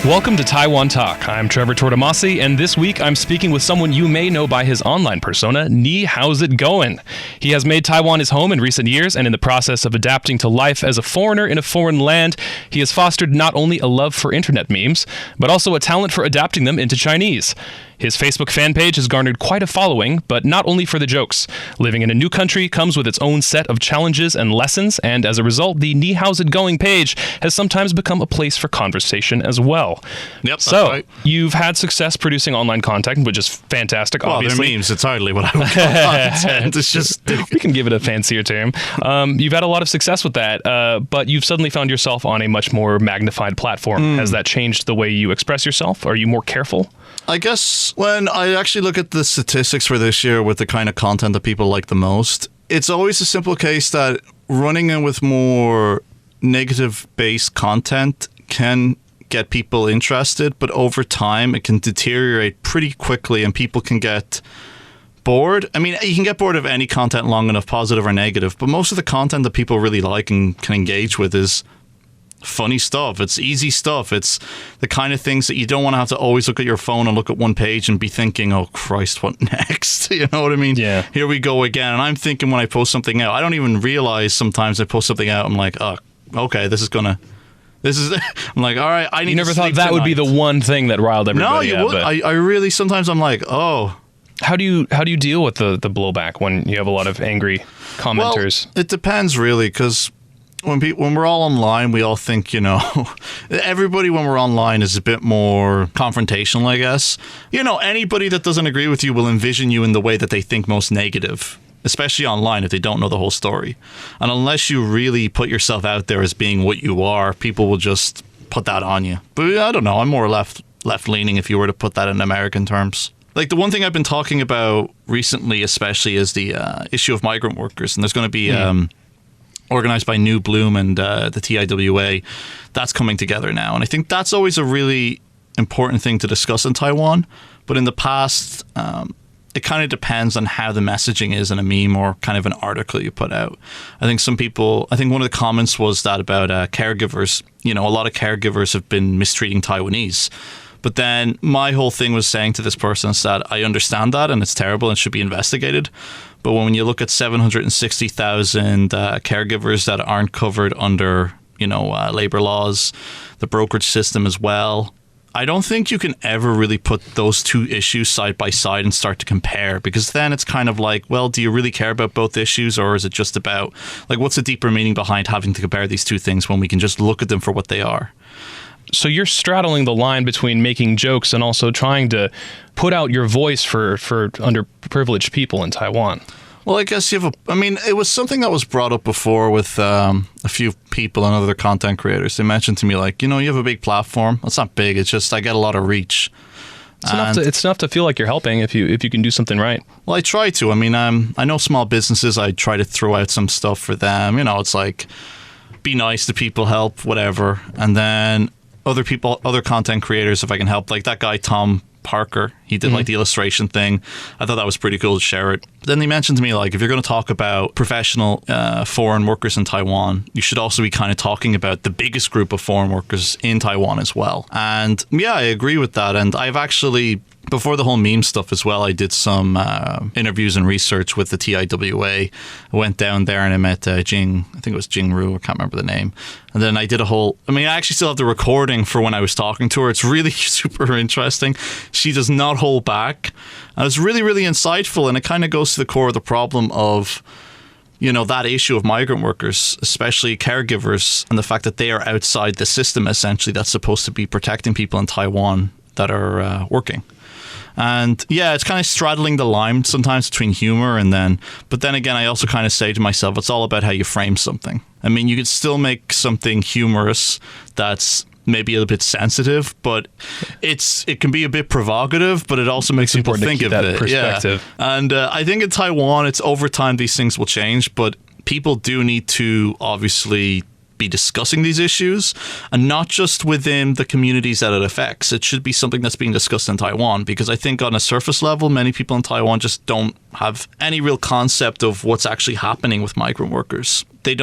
Welcome to Taiwan Talk. I'm Trevor Tortomasi, and this week I'm speaking with someone you may know by his online persona, How's It Going? He has made Taiwan his home in recent years, and in the process of adapting to life as a foreigner in a foreign land, he has fostered not only a love for internet memes, but also a talent for adapting them into Chinese. His Facebook fan page has garnered quite a following, but not only for the jokes. Living in a new country comes with its own set of challenges and lessons, and as a result, the How's It Going page has sometimes become a place for conversation as well. Yep, so, that's right. You've had success producing online content, which is fantastic, obviously. They're memes. It's hardly what I would call content. It's just... We can give it a fancier term. You've had a lot of success with that, but you've suddenly found yourself on a much more magnified platform. Has that changed the way you express yourself? Are you more careful? I guess when I actually look at the statistics for this year with the kind of content that people like the most, it's always a simple case that running in with more negative-based content can get people interested, but over time it can deteriorate pretty quickly and people can get bored. I mean, you can get bored of any content long enough, positive or negative, but most of the content that people really like and can engage with is funny stuff. It's easy stuff. It's the kind of things that you don't want to have to always look at your phone and look at one page and be thinking, oh Christ, what next? You know what I mean? Yeah. Here we go again. And I'm thinking when I post something out, I don't even realize sometimes I post something out, I'm like, oh, okay, I'm like, all right, I need to You never thought sleep that would be the tonight. one thing that riled everybody No, you up, would. but I really, sometimes I'm like, oh. How do you deal with the blowback when you have a lot of angry commenters? Well, it depends really, because when we're all online, we all think, everybody when we're online is a bit more confrontational, I guess. Anybody that doesn't agree with you will envision you in the way that they think most negative, especially online if they don't know the whole story. And unless you really put yourself out there as being what you are, people will just put that on you. But I don't know, I'm more left-leaning if you were to put that in American terms. Like the one thing I've been talking about recently especially is the issue of migrant workers. And there's going to be... organized by New Bloom and the TIWA, that's coming together now. And I think that's always a really important thing to discuss in Taiwan. But in the past, it kind of depends on how the messaging is in a meme or kind of an article you put out. I think one of the comments was that about caregivers. A lot of caregivers have been mistreating Taiwanese. But then my whole thing was saying to this person is that I understand that and it's terrible and should be investigated. But when you look at 760,000 caregivers that aren't covered under, labor laws, the brokerage system as well, I don't think you can ever really put those two issues side by side and start to compare, because then it's kind of like, well, do you really care about both issues, or is it just about, like, what's the deeper meaning behind having to compare these two things when we can just look at them for what they are? So you're straddling the line between making jokes and also trying to put out your voice for underprivileged people in Taiwan. Well, I guess it was something that was brought up before with a few people and other content creators. They mentioned to me, like, you have a big platform. It's not big. It's just I get a lot of reach. It's enough to feel like you're helping if you can do something right. Well, I try to. I know small businesses. I try to throw out some stuff for them. It's like, be nice to people, help, whatever. And then other content creators, if I can help, like that guy Tom Parker, he did like the illustration thing. I thought that was pretty cool to share it. Then they mentioned to me, like, if you're going to talk about professional foreign workers in Taiwan, you should also be kind of talking about the biggest group of foreign workers in Taiwan as well. And yeah, I agree with that. And I've actually, before the whole meme stuff as well, I did some interviews and research with the TIWA. I went down there and I met Jing, I think it was Jing Ru, I can't remember the name. And then I did I actually still have the recording for when I was talking to her. It's really super interesting. She does not hold back. And it's really, really insightful. And it kind of goes to the core of the problem of, that issue of migrant workers, especially caregivers, and the fact that they are outside the system, essentially, that's supposed to be protecting people in Taiwan that are working. And yeah, it's kind of straddling the line sometimes between humor but then again, I also kind of say to myself, it's all about how you frame something. I mean, you could still make something humorous that's maybe a little bit sensitive, but it can be a bit provocative, but it also makes people think of it. Perspective. Yeah. And I think in Taiwan, it's over time these things will change, but people do need to obviously be discussing these issues, and not just within the communities that it affects. It should be something that's being discussed in Taiwan, because I think on a surface level, many people in Taiwan just don't have any real concept of what's actually happening with migrant workers. They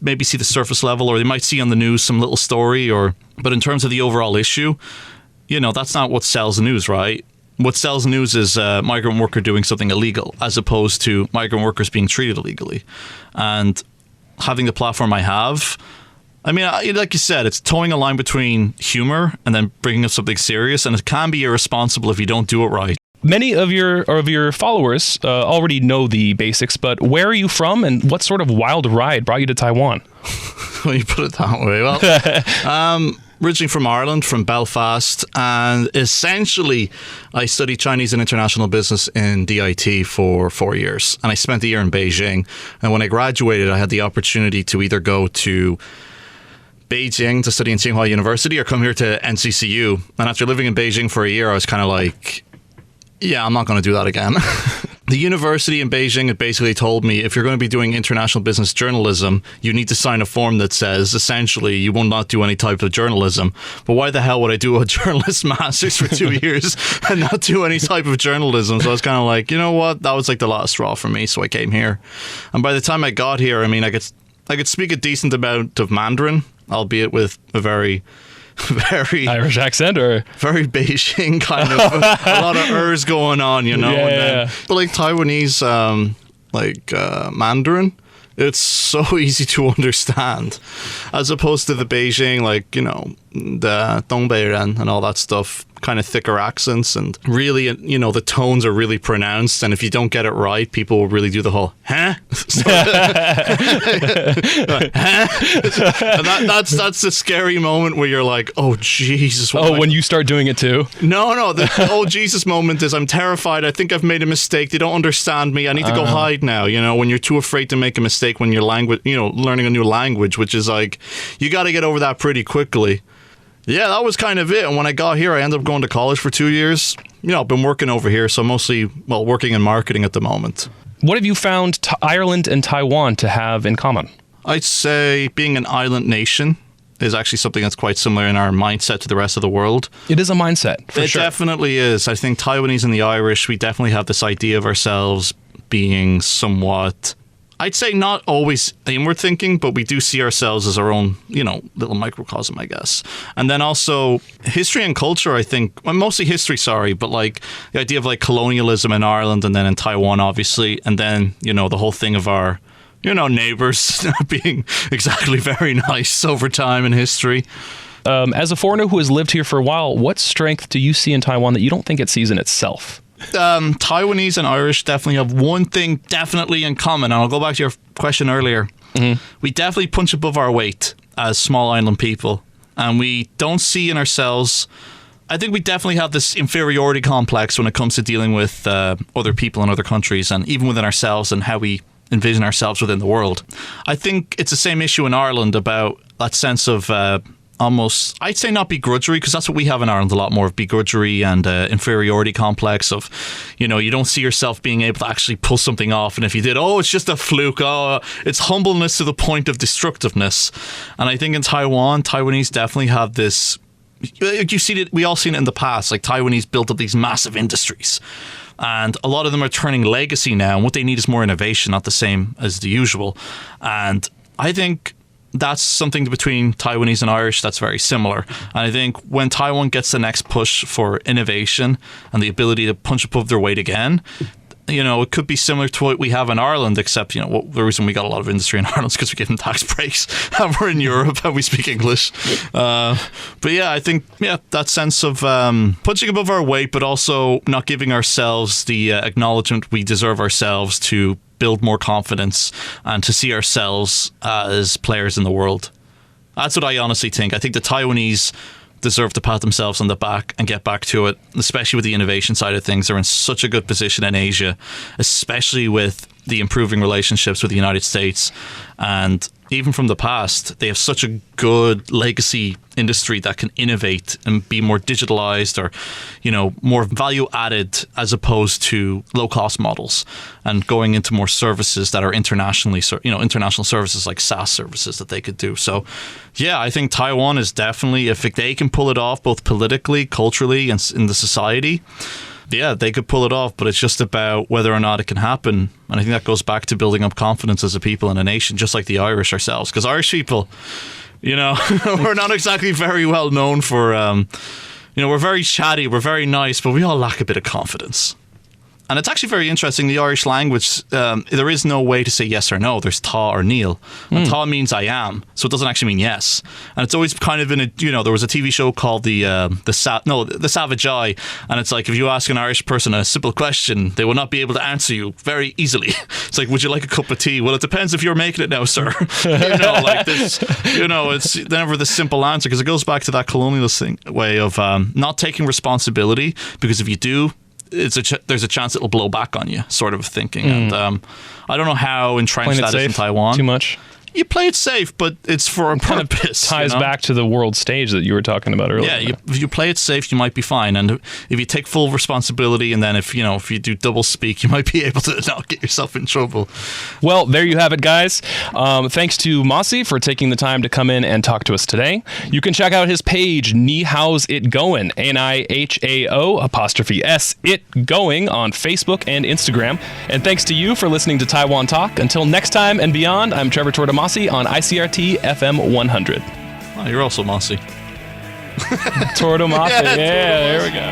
maybe see the surface level, or they might see on the news some little story, but in terms of the overall issue, that's not what sells the news, right? What sells the news is a migrant worker doing something illegal, as opposed to migrant workers being treated illegally. And having the platform I have, I mean, like you said, it's towing a line between humor and then bringing up something serious, and it can be irresponsible if you don't do it right. Many of your followers already know the basics, but where are you from, and what sort of wild ride brought you to Taiwan? Well, you put it that way. Well, originally from Ireland, from Belfast, and essentially I studied Chinese and international business in DIT for 4 years, and I spent a year in Beijing. And when I graduated, I had the opportunity to either go to Beijing to study in Tsinghua University or come here to NCCU. And after living in Beijing for a year, I was kind of like, yeah, I'm not going to do that again. The university in Beijing had basically told me, if you're going to be doing international business journalism, you need to sign a form that says, essentially, you will not do any type of journalism. But why the hell would I do a journalist master's for 2 years and not do any type of journalism? So I was kind of like, you know what? That was like the last straw for me. So I came here. And by the time I got here, I mean, I could speak a decent amount of Mandarin, albeit with a very Irish accent, or very Beijing kind of a lot of ers going on, Yeah. But like Taiwanese, Mandarin, it's so easy to understand, as opposed to the Beijing, the 东北人 and all that stuff, kind of thicker accents, and really, the tones are really pronounced, and if you don't get it right, people will really do the whole huh? And that's the scary moment where you're like, oh Jesus. When you start doing it too? No, the oh Jesus moment is, I'm terrified, I think I've made a mistake, they don't understand me, I need to go hide now, when you're too afraid to make a mistake when you're learning a new language, which is like, you got to get over that pretty quickly. Yeah, that was kind of it. And when I got here, I ended up going to college for 2 years. I've been working over here, so mostly, working in marketing at the moment. What have you found Ireland and Taiwan to have in common? I'd say being an island nation is actually something that's quite similar in our mindset to the rest of the world. It is a mindset, for sure. It definitely is. I think Taiwanese and the Irish, we definitely have this idea of ourselves being somewhat, I'd say, not always inward thinking, but we do see ourselves as our own, little microcosm, I guess. And then also history and culture, I think, mostly history, but like the idea of like colonialism in Ireland and then in Taiwan, obviously. And then, the whole thing of our, neighbors being exactly very nice over time in history. As a foreigner who has lived here for a while, what strength do you see in Taiwan that you don't think it sees in itself? Taiwanese and Irish definitely have one thing definitely in common, and I'll go back to your question earlier. Mm-hmm. We definitely punch above our weight as small island people, and we don't see in ourselves, I think we definitely have this inferiority complex when it comes to dealing with other people in other countries, and even within ourselves and how we envision ourselves within the world. I think it's the same issue in Ireland about that sense of almost, I'd say not begrudgery, because that's what we have in Ireland, a lot more of begrudgery and inferiority complex of, you don't see yourself being able to actually pull something off, and if you did, it's just a fluke, it's humbleness to the point of destructiveness. And I think in Taiwan, Taiwanese definitely have this, you see it, we all seen it in the past, like Taiwanese built up these massive industries, and a lot of them are turning legacy now, and what they need is more innovation, not the same as the usual. And I think that's something between Taiwanese and Irish that's very similar. And I think when Taiwan gets the next push for innovation and the ability to punch above their weight again, it could be similar to what we have in Ireland, except, the reason we got a lot of industry in Ireland is because we give them tax breaks and we're in Europe and we speak English. But yeah, I think, that sense of punching above our weight, but also not giving ourselves the acknowledgement we deserve ourselves to build more confidence and to see ourselves as players in the world. That's what I honestly think. I think the Taiwanese deserve to pat themselves on the back and get back to it, especially with the innovation side of things. They're in such a good position in Asia, especially with the improving relationships with the United States. And even from the past, they have such a good legacy industry that can innovate and be more digitalized or, more value added as opposed to low cost models and going into more services that are international services like SaaS services that they could do. So, yeah, I think Taiwan is definitely, if they can pull it off both politically, culturally, and in the society, yeah, they could pull it off, but it's just about whether or not it can happen. And I think that goes back to building up confidence as a people and a nation, just like the Irish ourselves. Because Irish people, we're not exactly very well known for, we're very chatty, we're very nice, but we all lack a bit of confidence. And it's actually very interesting. The Irish language, there is no way to say yes or no. There's tá or níl. And tá means I am, so it doesn't actually mean yes. And it's always kind of in a, there was a TV show called the Savage Eye, and it's like if you ask an Irish person a simple question, they will not be able to answer you very easily. It's like, would you like a cup of tea? Well, it depends if you're making it now, sir. Like this. It's never the simple answer because it goes back to that colonialist way of not taking responsibility, because if you do, there's a chance it'll blow back on you, sort of thinking. And I don't know how entrenched that is in Taiwan. Too much. You play it safe, but it's for a purpose. Ties back to the world stage that you were talking about earlier. Yeah, if you play it safe, you might be fine. And if you take full responsibility, and then if you do double speak, you might be able to not get yourself in trouble. Well, there you have it, guys. Thanks to Mossy for taking the time to come in and talk to us today. You can check out his page, Nihao's It Going, NIHAO''S It Going on Facebook and Instagram. And thanks to you for listening to Taiwan Talk. Until next time and beyond, I'm Trevor Tortomasi on ICRT FM 100. Oh, you're also Mossy. Tortomasi. Yeah, there we go.